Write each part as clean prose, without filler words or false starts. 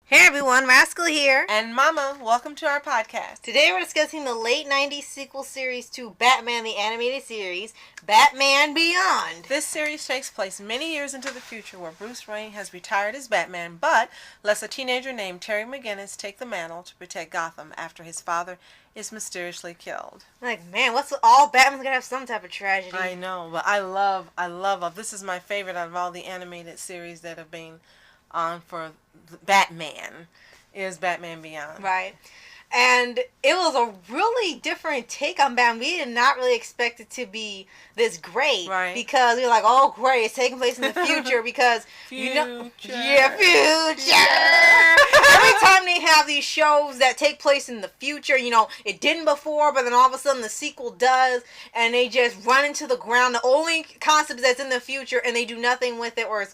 Hey everyone, Rascal here. And Mama, welcome to our podcast. Today we're discussing the late 90s sequel series to Batman the Animated Series, Batman Beyond. This series takes place many years into the future where Bruce Wayne has retired as Batman, but lets a teenager named Terry Mcginnis take the mantle to protect Gotham after his father is mysteriously killed. Like, man, all Batman's gonna have some type of tragedy. I know, but I love, this is my favorite out of all the animated series that have been on for Batman, is Batman Beyond. Right. And it was a really different take on Batman. We did not really expect it to be this great. Right. Because we were like, oh, great, it's taking place in the future because, future. Future. Every time they have these shows that take place in the future, it didn't before, but then all of a sudden the sequel does, and they just run into the ground. The only concept that's in the future, and they do nothing with it, or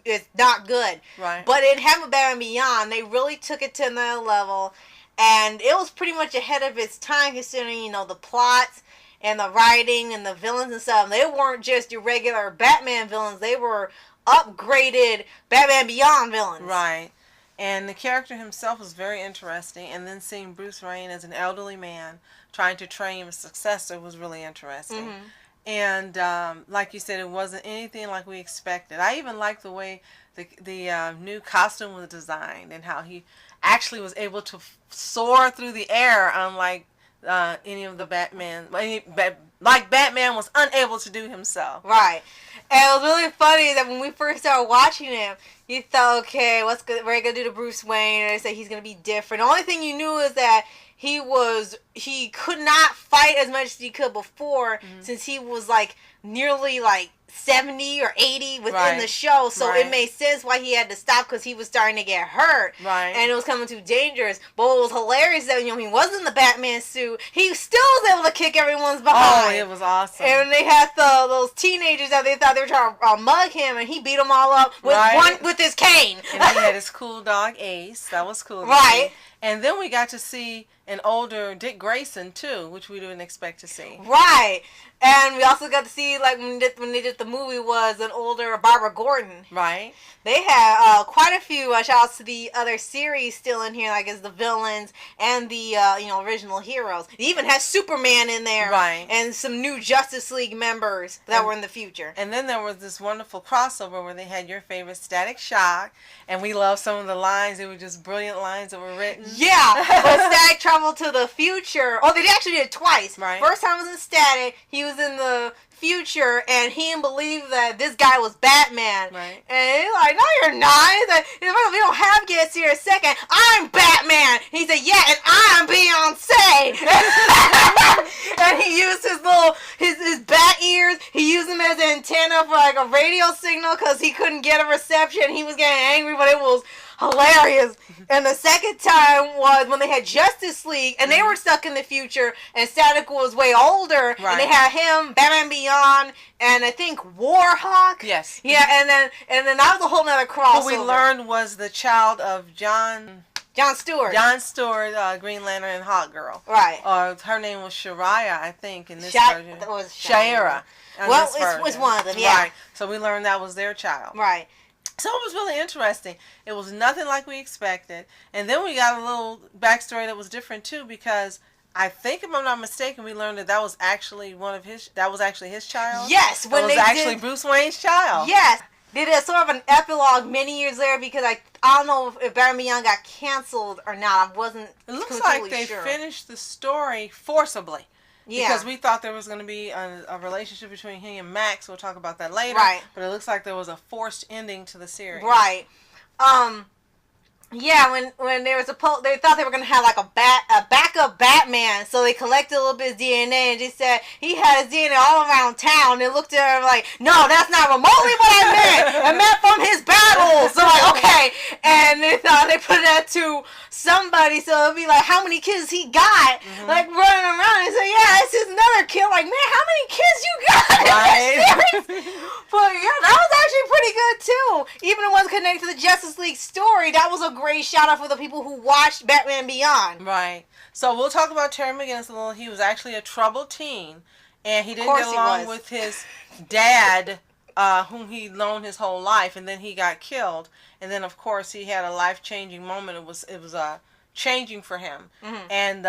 it's not good. Right. But in Batman Beyond, they really took it to another level. And it was pretty much ahead of its time considering, the plots and the writing and the villains and stuff. They weren't just your regular Batman villains. They were upgraded Batman Beyond villains. Right. And the character himself was very interesting. And then seeing Bruce Wayne as an elderly man trying to train a successor was really interesting. Mm-hmm. And like you said, it wasn't anything like we expected. I even liked the way the new costume was designed and how he actually was able to soar through the air, unlike any of the Batman. Like Batman was unable to do himself. Right. And it was really funny that when we first started watching him, you thought, okay, we're going to do to Bruce Wayne, and they said he's going to be different. The only thing you knew is that he could not fight as much as he could before, since he was nearly 70 or 80 within the show, so it made sense why he had to stop, because he was starting to get hurt, and it was coming too dangerous. But what was hilarious that he wasn't in the Batman suit, he still was able to kick everyone's behind. Oh, it was awesome. And they had those teenagers that they thought they were trying to mug him, and he beat them all up with his cane. And he had his cool dog Ace. That was cool. Right. And then we got to see an older Dick Grayson too, which we didn't expect to see. Right. And we also got to see, when they did the movie, was an older Barbara Gordon. Right. They had quite a few shout-outs to the other series still in here, as the villains and the original heroes. It even has Superman in there. Right. And some new Justice League members that were in the future. And then there was this wonderful crossover where they had your favorite Static Shock, and we loved some of the lines. They were just brilliant lines that were written. Yeah. But Static traveled to the future. Oh, they actually did it twice. Right. First time was in Static. He was in the future, and he didn't believe that this guy was Batman. Right. And he's like, no, you're not. He's like, we don't have guests here a second. I'm Batman. He said, yeah, and I'm Beyonce. And he used his bat ears. He used them as an antenna for a radio signal because he couldn't get a reception. He was getting angry, but it was hilarious. And the second time was when they had Justice League, and they were stuck in the future, and Static was way older, and they had him, Batman Beyond, and I think Warhawk. Yes. Yeah, and then that was a whole nother crossover. What we learned was the child of John Stewart. Green Lantern and Hawk Girl. Right. Her name was Shariah, I think, in this version. That was Shaira. Well, it was one of them, yeah. Right. So we learned that was their child. Right. So it was really interesting. It was nothing like we expected. And then we got a little backstory that was different too, because I think, if I'm not mistaken, we learned that was actually his child. Yes. That was actually Bruce Wayne's child. Yes. They did sort of an epilogue many years later, because I don't know if Batman Beyond got canceled or not. I wasn't It looks completely like they sure. finished the story forcibly. Yeah. Because we thought there was going to be a relationship between he and Max. We'll talk about that later. Right. But it looks like there was a forced ending to the series. Right. Yeah, when they thought they were gonna have a backup Batman, so they collected a little bit of DNA and just said he had his DNA all around town. They looked at him like, no, that's not remotely what I meant. I meant from his battles. So okay, and they thought they put that to somebody, so it'd be like, how many kids he got, running around, and say, yeah, it's just another kid. Like, man, how many kids you got? Right. But yeah, that was actually pretty good too. Even the ones connected to the Justice League story, that was a great shout out for the people who watched Batman Beyond. Right. So we'll talk about Terry Mcginnis a little. He was actually a troubled teen, and he didn't get along with his dad whom he known his whole life, and then he got killed, and then of course he had a life-changing moment. It was changing for him, and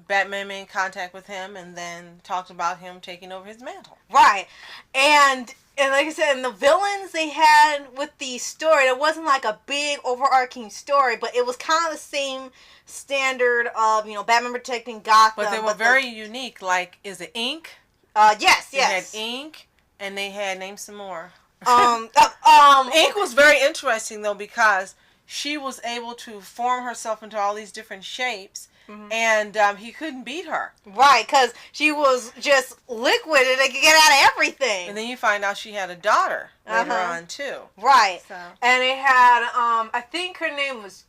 Batman made contact with him, and then talked about him taking over his mantle. Right, and like I said, and the villains they had with the story, it wasn't like a big overarching story, but it was kind of the same standard of Batman protecting Gotham. But they were very unique. Like, is it Ink? Yes. They had Ink. And they had, name some more. Ink was very interesting though, because she was able to form herself into all these different shapes, and he couldn't beat her. Right, because she was just liquid and they could get out of everything. And then you find out she had a daughter later on too. Right, so. And it had, I think her name was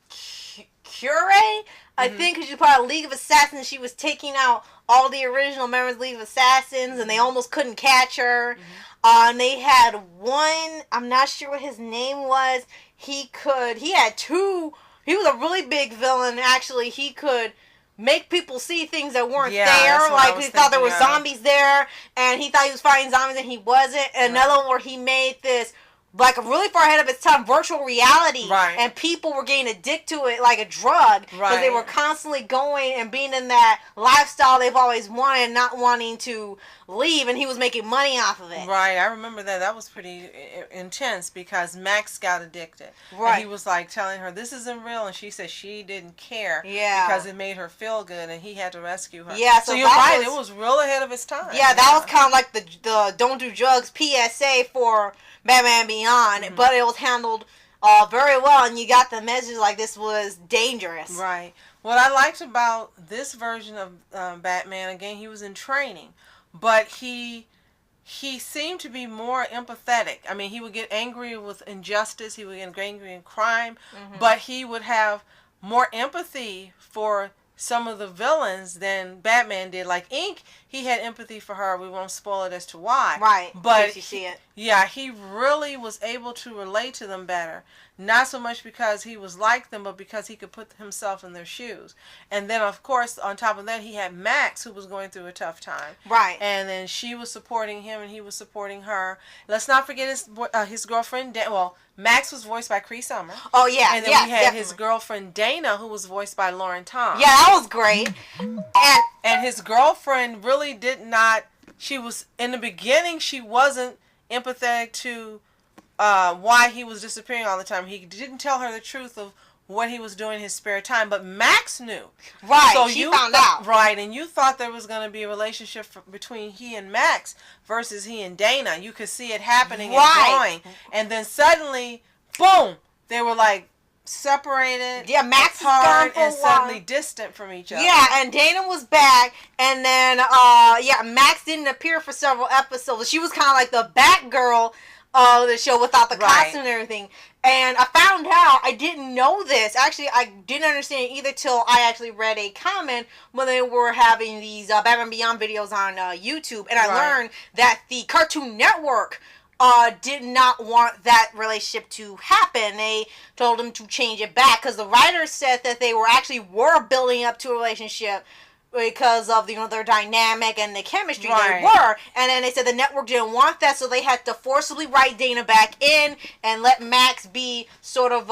Cure. I think because she was part of League of Assassins. She was taking out all the original members of League of Assassins, and they almost couldn't catch her. And they had one, I'm not sure what his name was. He had two, he was a really big villain, actually. He could make people see things that weren't there. Like, he thought there were zombies there, and he thought he was fighting zombies, and he wasn't. And another one where he made this, like, really far ahead of its time, virtual reality. Right. And people were getting addicted to it like a drug. Because they were constantly going and being in that lifestyle they've always wanted, not wanting to leave, and he was making money off of it. Right, I remember that. That was pretty intense because Max got addicted. Right. And he was like telling her, this isn't real, and she said she didn't care. Yeah. Because it made her feel good, and he had to rescue her. Yeah, so you're right, it was real ahead of its time. Yeah, that was kind of like the don't do drugs PSA for Batman Beyond, but it was handled very well, and you got the message like this was dangerous. Right. What I liked about this version of Batman, again, he was in training, but he seemed to be more empathetic. I mean, he would get angry with injustice, he would get angry in crime, but he would have more empathy for some of the villains than Batman did. Like Ink, he had empathy for her. We won't spoil it as to why. Right. But you see it. Yeah, he really was able to relate to them better. Not so much because he was like them, but because he could put himself in their shoes. And then, of course, on top of that, he had Max, who was going through a tough time. Right. And then she was supporting him, and he was supporting her. Let's not forget his girlfriend. Well, Max was voiced by Cree Summer. Oh, yeah. And then we had his girlfriend, Dana, who was voiced by Lauren Tom. Yeah, that was great. And his girlfriend really did not... She was... In the beginning, she wasn't empathetic to why he was disappearing all the time. He didn't tell her the truth of what he was doing in his spare time, but Max knew. Right, so she found out. Right, and you thought there was going to be a relationship between he and Max versus he and Dana. You could see it happening and growing. And then suddenly, boom, they were like separated, Max apart, and suddenly distant from each other. Yeah, and Dana was back, and then Max didn't appear for several episodes. She was kind of like the Batgirl of the show without the costume and everything. And I found out, I didn't know this. Actually, I didn't understand it either till I actually read a comment when they were having these Batman Beyond videos on YouTube, and I learned that the Cartoon Network did not want that relationship to happen. They told him to change it back because the writers said that they were building up to a relationship because of their dynamic and the chemistry. They were, and then they said the network didn't want that, so they had to forcibly write Dana back in and let Max be sort of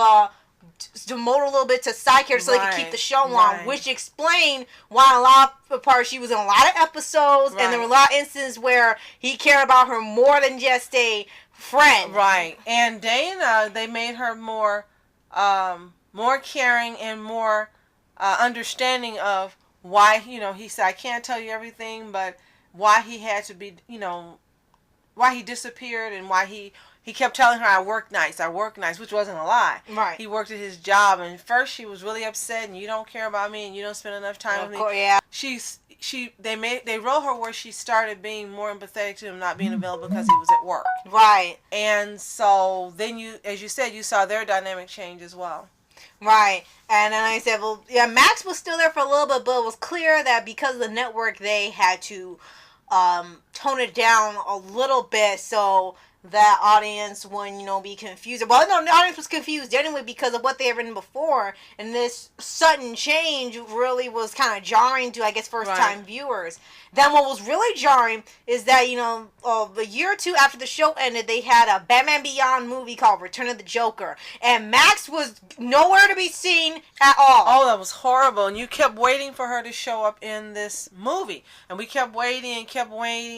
demoted a little bit to sidekick so they could keep the show on, which explained why a lot of parts she was in a lot of episodes, and there were a lot of instances where he cared about her more than just a friend. Right, and Dana, they made her more caring and more understanding of why, he said, I can't tell you everything, but why he had to be, why he disappeared and why he kept telling her, I work nights, which wasn't a lie. Right. He worked at his job, and first she was really upset, and you don't care about me, and you don't spend enough time with me. Yeah. They wrote her where she started being more empathetic to him not being available because he was at work. Right. And so then as you said, you saw their dynamic change as well. Right. And then I said, well, yeah, Max was still there for a little bit, but it was clear that because of the network, they had to tone it down a little bit so that audience wouldn't, you know, be confused. Well, no, the audience was confused anyway because of what they had written before, and this sudden change really was kind of jarring to, I guess, first-time viewers. Then what was really jarring is that, you know, a year or two after the show ended, they had a Batman Beyond movie called Return of the Joker, and Max was nowhere to be seen at all. Oh, that was horrible, and you kept waiting for her to show up in this movie, and we kept waiting,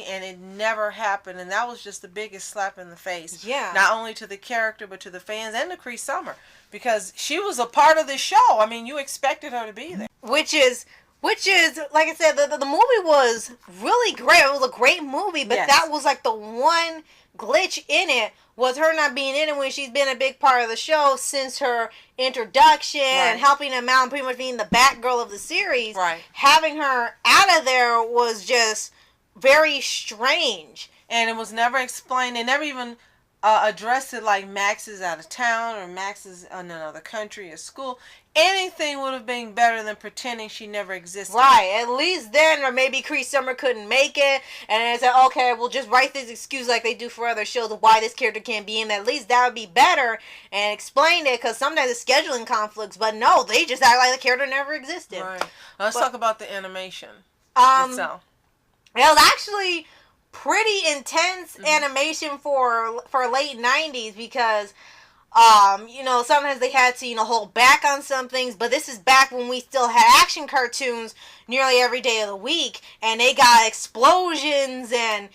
and it never happened, and that was just the biggest slap in the face. Yeah. Not only to the character, but to the fans and to Cree Summer, because she was a part of the show. I mean, you expected her to be there. Which is, like I said, the movie was really great. It was a great movie, but that was like the one glitch in it, was her not being in it when she's been a big part of the show since her introduction and helping him out and pretty much being the Batgirl of the series. Right. Having her out of there was just very strange. And it was never explained. They never even addressed it like Max is out of town or Max is in another country or school. Anything would have been better than pretending she never existed. Right. At least then, or maybe Cree Summer couldn't make it, and they said, okay, we'll just write this excuse like they do for other shows of why this character can't be in. At least that would be better, and explain it, because sometimes it's scheduling conflicts, but no, they just act like the character never existed. Right. Let's talk about the animation itself. It was actually pretty intense animation for late 90s, because you know, sometimes they had to, you know, hold back on some things, but this is back when we still had action cartoons nearly every day of the week, and they got explosions and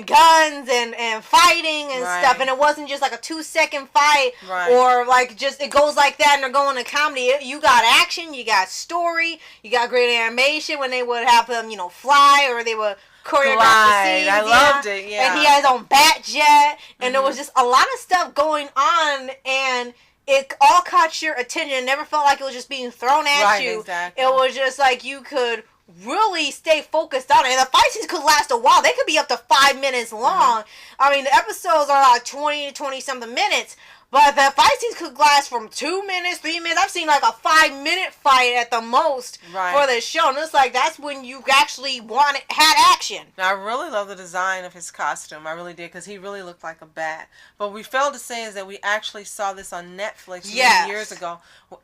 guns and fighting and stuff, and it wasn't just like a 2-second fight or like just it goes like that and they're going to comedy. You got action, you got story, you got great animation when they would have them, you know, fly, or they would choreograph the scenes. I loved it, And he had his own bat jet, and there was just a lot of stuff going on, and it all caught your attention. It never felt like it was just being thrown at you. Exactly. It was just like you could really stay focused on it. And the fight scenes could last a while. They could be up to 5 minutes long. I mean, the episodes are like 20 to 20-something minutes. But the fight scenes could last from 2 minutes, 3 minutes. I've seen like a 5-minute fight at the most for this show. And it's like, that's when you actually had action. Now, I really love the design of his costume. I really did, because he really looked like a bat. But we failed to say is that we actually saw this on Netflix years ago.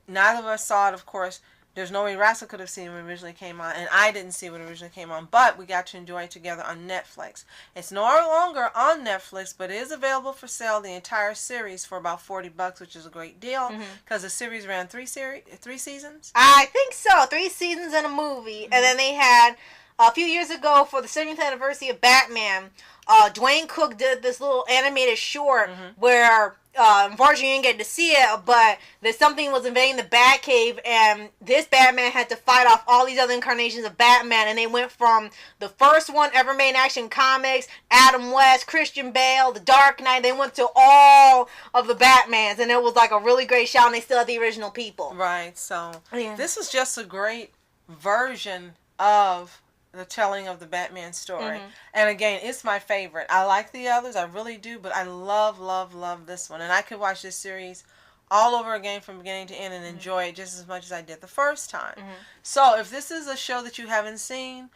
Neither of us saw it, of course. There's no way Russell could have seen when it originally came on, and I didn't see when it originally came on, but we got to enjoy it together on Netflix. It's no longer on Netflix, but it is available for sale, the entire series, for about $40, which is a great deal, because the series ran 3 seasons? I think so, 3 seasons and a movie, and then they had, a few years ago, for the 70th anniversary of Batman, Dwayne Cook did this little animated short where, unfortunately you didn't get to see it, but something was invading the Batcave, and this Batman had to fight off all these other incarnations of Batman, and they went from the first one ever made in Action Comics, Adam West, Christian Bale, The Dark Knight. They went to all of the Batmans, and it was like a really great show, and they still had the original people. Right, so this was just a great version of the telling of the Batman story. And again, it's my favorite. I like the others, I really do, but I love, love, love this one. And I could watch this series all over again from beginning to end and enjoy it just as much as I did the first time. So if this is a show that you haven't seen,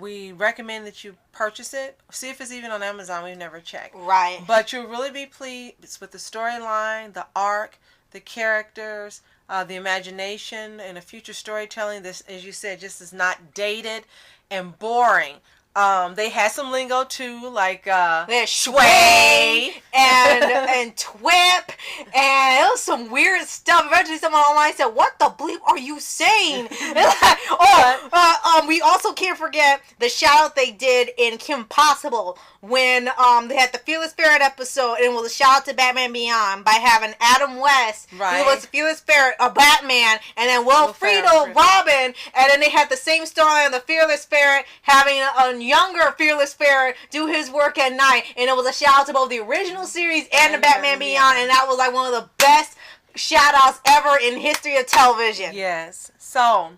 we recommend that you purchase it. See if it's even on Amazon. We've never checked. Right. But you'll really be pleased with the storyline, the arc, the characters, the imagination, and the future storytelling. This, as you said, just is not dated and boring. They had some lingo too, like there's sway and twip, and it was some weird stuff. Eventually, someone online said, "What the bleep are you saying?" We also can't forget the shout out they did in Kim Possible when they had the Fearless Ferret episode, and it was a shout out to Batman Beyond by having Adam West, who was the Fearless Ferret, a Batman, and then Wilfredo, Robin, and then they had the same story on the Fearless Ferret having a younger Fearless Ferret do his work at night, and it was a shout out to both the original series and the Batman Beyond, and that was like one of the best shout outs ever in history of television. Yes. So,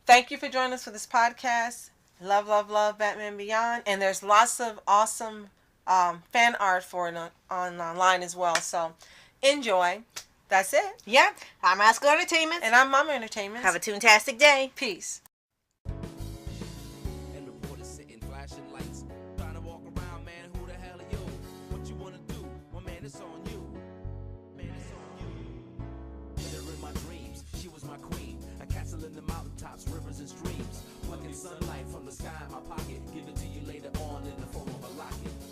thank you for joining us for this podcast. Love, love, love Batman Beyond, and there's lots of awesome fan art for it online as well, so enjoy. That's it. Yeah. I'm Rascal Entertainment. And I'm Mama Entertainment. Have a toontastic day. Peace. And reporters sitting flashing lights, trying to walk around, man, who the hell are you? chiseling the mountaintops, rivers and streams. Plucking sunlight from the sky in my pocket, give it to you later on in the form of a locket.